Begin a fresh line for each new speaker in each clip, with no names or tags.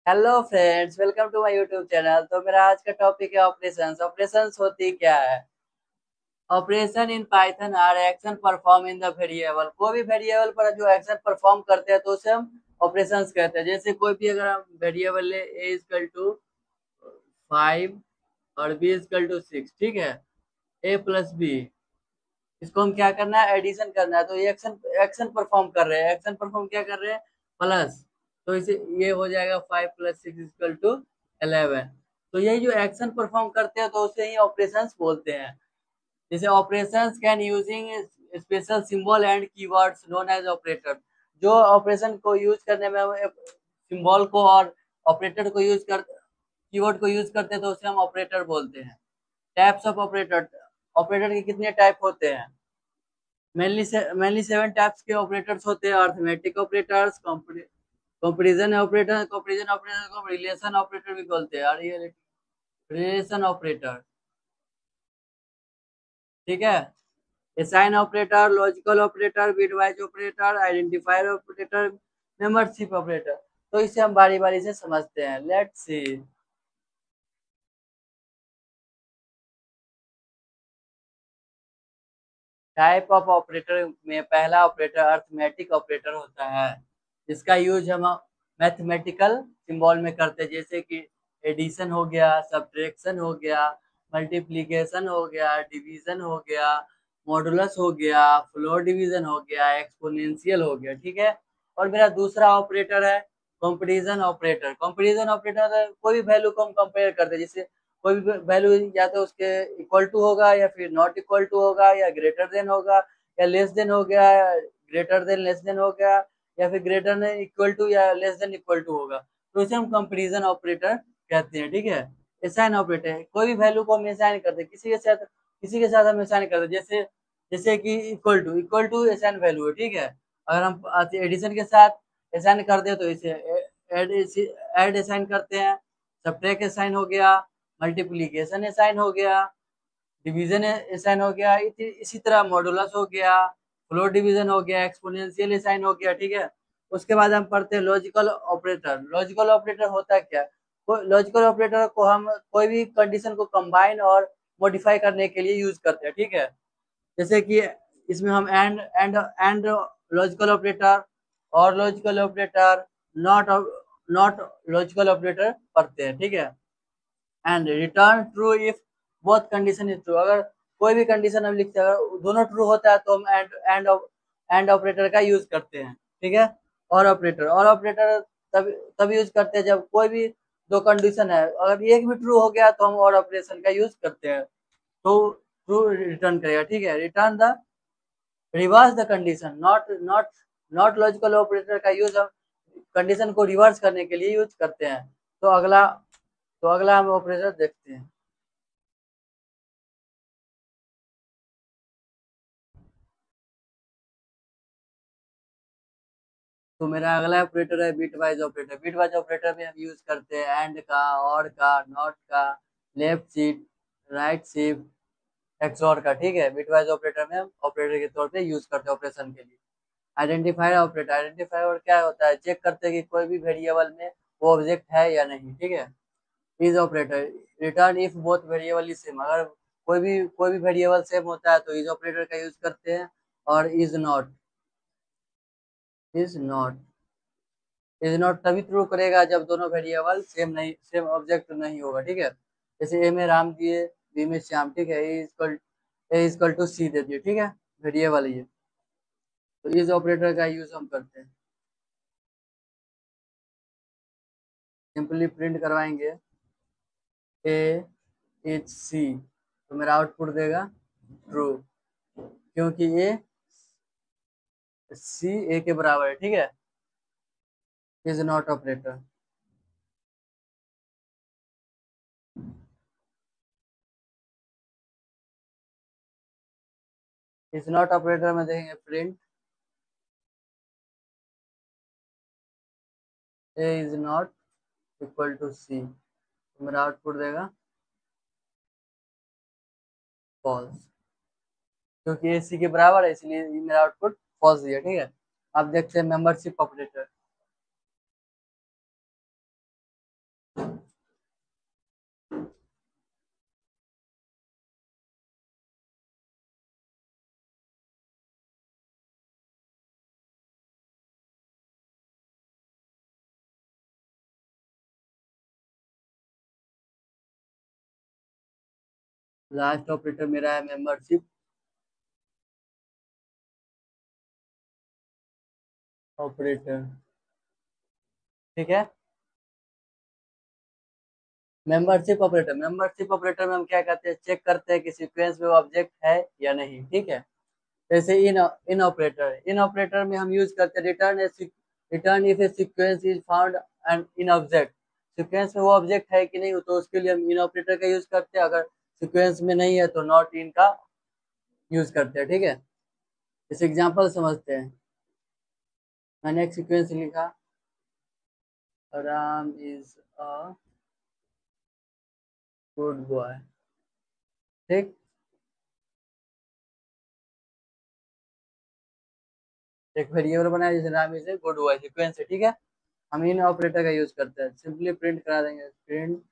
Hello friends, welcome to my YouTube channel. तो मेरा आज का टॉपिक है ऑपरेशंस। ऑपरेशंस होती क्या है? Operation in Python are action perform in the variable. कोई भी वेरिएबल पर जो एक्शन परफॉर्म करते हैं तो उसे हम ऑपरेशंस कहते हैं। जैसे कोई भी अगर हम वेरिएबल ले ए इजकल टू 5 और बी इजकल टू 6, ठीक है, ए प्लस बी, इसको हम क्या करना है, एडिशन करना है। तो ये एक्शन एक्शन परफॉर्म कर रहे हैं। एक्शन परफॉर्म क्या कर रहे हैं? प्लस। तो इसे ये हो जाएगा 5 + 6 इक्वल टू 11। तो यही जो एक्शन परफॉर्म करते हैं तो उसे ही ऑपरेशंस बोलते हैं। जैसे operations can using special symbol and keywords known as operator. जो ऑपरेशन को यूज करने में सिंबल को और ऑपरेटर को यूज कर कीवर्ड को यूज करते हैं तो उसे हम ऑपरेटर बोलते हैं। Types of operator. ऑपरेटर के कितने टाइप होते हैं? मेनली 7 टाइप्स के ऑपरेटर्स होते हैं। Arithmetic operators, comparison operator, comparison operator को रिलेशन ऑपरेटर भी बोलते हैं, और ये रिलेशन ऑपरेटर, ठीक है। Assign operator, logical operator, bitwise operator, identifier operator, membership operator. तो इसे हम बारी बारी से समझते हैं। Let's see. Type of operator में पहला ऑपरेटर अर्थमेटिक ऑपरेटर होता है। इसका यूज हम मैथमेटिकल सिंबल में करते हैं, जैसे कि एडिशन हो गया, सब्ट्रैक्शन हो गया, मल्टीप्लिकेशन हो गया, डिवीजन हो गया, मॉडुलस हो गया, फ्लोर डिवीजन हो गया, एक्सपोनेंशियल हो गया, ठीक है। और मेरा दूसरा ऑपरेटर है कंपैरिजन ऑपरेटर। कंपैरिजन ऑपरेटर कोई भी वैल्यू को हम कंपेयर करते हैं। जैसे कोई भी वैल्यू या तो उसके इक्वल टू होगा, या फिर नॉट इक्वल टू होगा, या ग्रेटर देन होगा, या लेस देन हो गया, ग्रेटर देन लेस देन हो गया, या फिर ग्रेटर देन इक्वल टू या लेस देन इक्वल टू होगा। तो इसे हम कंपैरिजन ऑपरेटर कहते हैं, ठीक है। असाइन ऑपरेटर कोई भी वैल्यू को हम असाइन करते हैं, किसी के साथ हम असाइन करते हैं। जैसे जैसे कि इक्वल टू असाइन वैल्यू है, ठीक है। अगर हम एडिशन के साथ असाइन कर दे तो इसे ऐड ऐड असाइन करते हैं। सब्ट्रैक्ट असाइन हो गया, मल्टीप्लीकेशन असाइन हो गया, डिवीजन असाइन हो गया, इसी तरह मॉडुलस हो गया, फ्लोर डिवीजन हो गया, एक्सपोनेंशियल असाइन हो गया, ठीक है। उसके बाद हम पढ़ते हैं लॉजिकल ऑपरेटर। लॉजिकल ऑपरेटर होता है क्या? लॉजिकल ऑपरेटर को हम कोई भी कंडीशन को कंबाइन और मॉडिफाई करने के लिए यूज करते हैं, ठीक है। जैसे कि इसमें हम एंड लॉजिकल ऑपरेटर, और logical operator, not not logical operator पढ़ते हैं, ठीक है। And return true if both condition is true. अगर कोई भी कंडीशन हम लिखते हैं, अगर दोनों ट्रू होता है तो हम एंड ऑपरेटर का यूज करते हैं, ठीक है। और ऑपरेटर तब तब यूज करते हैं जब कोई भी दो कंडीशन है, अगर एक भी ट्रू हो गया तो हम और ऑपरेशन का यूज करते हैं, तो ट्रू रिटर्न करेगा, ठीक है। Return the reverse the condition, not logical operator का यूज हम कंडीशन को रिवर्स करने के लिए यूज करते हैं। तो अगला हम ऑपरेटर देखते हैं। तो मेरा अगला ऑपरेटर है बिटवाइज ऑपरेटर। बिटवाइज ऑपरेटर में हम यूज करते हैं एंड का, और का, नॉट का, left shift, right shift, XOR का, ठीक है। बिटवाइज ऑपरेटर में हम ऑपरेटर के तौर पे यूज करते हैं ऑपरेशन के लिए। Identifier operator. आइडेंटिफायर क्या होता है? चेक करते हैं कि कोई भी वेरिएबल में वो ऑब्जेक्ट है या नहीं, ठीक है। Is operator return if both variable is same. अगर कोई भी वेरिएबल सेम होता है तो इज ऑपरेटर का यूज करते हैं। और इज नॉट तभी ट्रू करेगा जब दोनों वेरिएबल सेम ऑब्जेक्ट नहीं होगा, ठीक है। जैसे ए में राम दिए, बी में श्याम, ठीक है। ए इजकल टू सी दे दिए, ठीक है, वेरिएबल ये। तो इस ऑपरेटर का यूज हम करते हैं। सिंपली प्रिंट करवाएंगे ए इज सी, तो मेरा आउटपुट देगा ट्रू, क्योंकि ए सी ए के बराबर है, ठीक है। Is not operator. Is not operator में देखेंगे print A is not equal to C, तो मेरा आउटपुट देगा फॉल्स, क्योंकि ए सी के बराबर है, इसलिए ये मेरा आउटपुट फॉल्स दिया, ठीक है। अब देखते हैं मेंबरशिप ऑपरेटर। लास्ट ऑपरेटर मेरा है मेंबरशिप ऑपरेटर। ठीक है, मेंबरशिप ऑपरेटर में हम क्या करते हैं, चेक करते हैं कि सीक्वेंस में वो ऑब्जेक्ट है या नहीं। ठीक है, जैसे इन ऑपरेटर में हम यूज करते हैं return if A sequence is found and in object. Sequence में वो ऑब्जेक्ट है कि नहीं, तो उसके लिए हम इन ऑपरेटर का यूज करते हैं। अगर सीक्वेंस में नहीं है तो नॉट इन का यूज करते हैं। ठीक है, इस एग्जांपल समझते हैं। मैंने एक सीक्वेंस लिखा, Ram is a good boy. ठीक, एक वेरिएबल बनाया जैसे Ram is a good boy, sequence है। ठीक है, हम इन ऑपरेटर का यूज करते हैं, सिंपली प्रिंट करा देंगे, print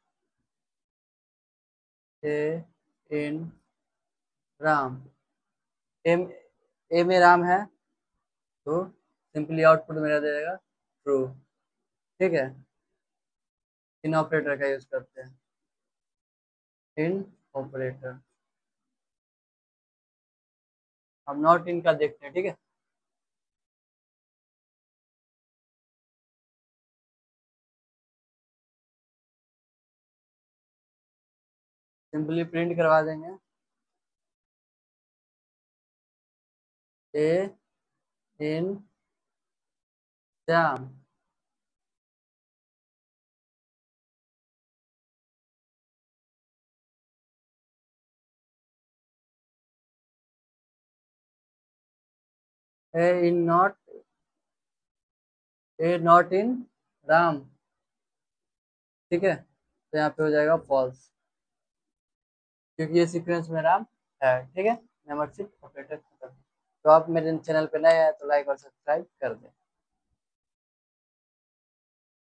a in Ram. M A में राम है, तो सिंपली आउटपुट मेरा दे देगा ट्रू। ठीक है, इन ऑपरेटर का यूज करते हैं, इन ऑपरेटर। हम नॉट इन का देखते हैं। ठीक है, सिंपली प्रिंट करवा देंगे, A in Shyam. A in not, A not in Ram. ठीक है, तो यहाँ पे हो जाएगा फॉल्स, क्योंकि ये सीक्वेंस में राम है। ठीक है, मेंबरशिप ऑपरेटर खत्म। तो आप मेरे चैनल पे नए हैं तो लाइक और सब्सक्राइब कर दें।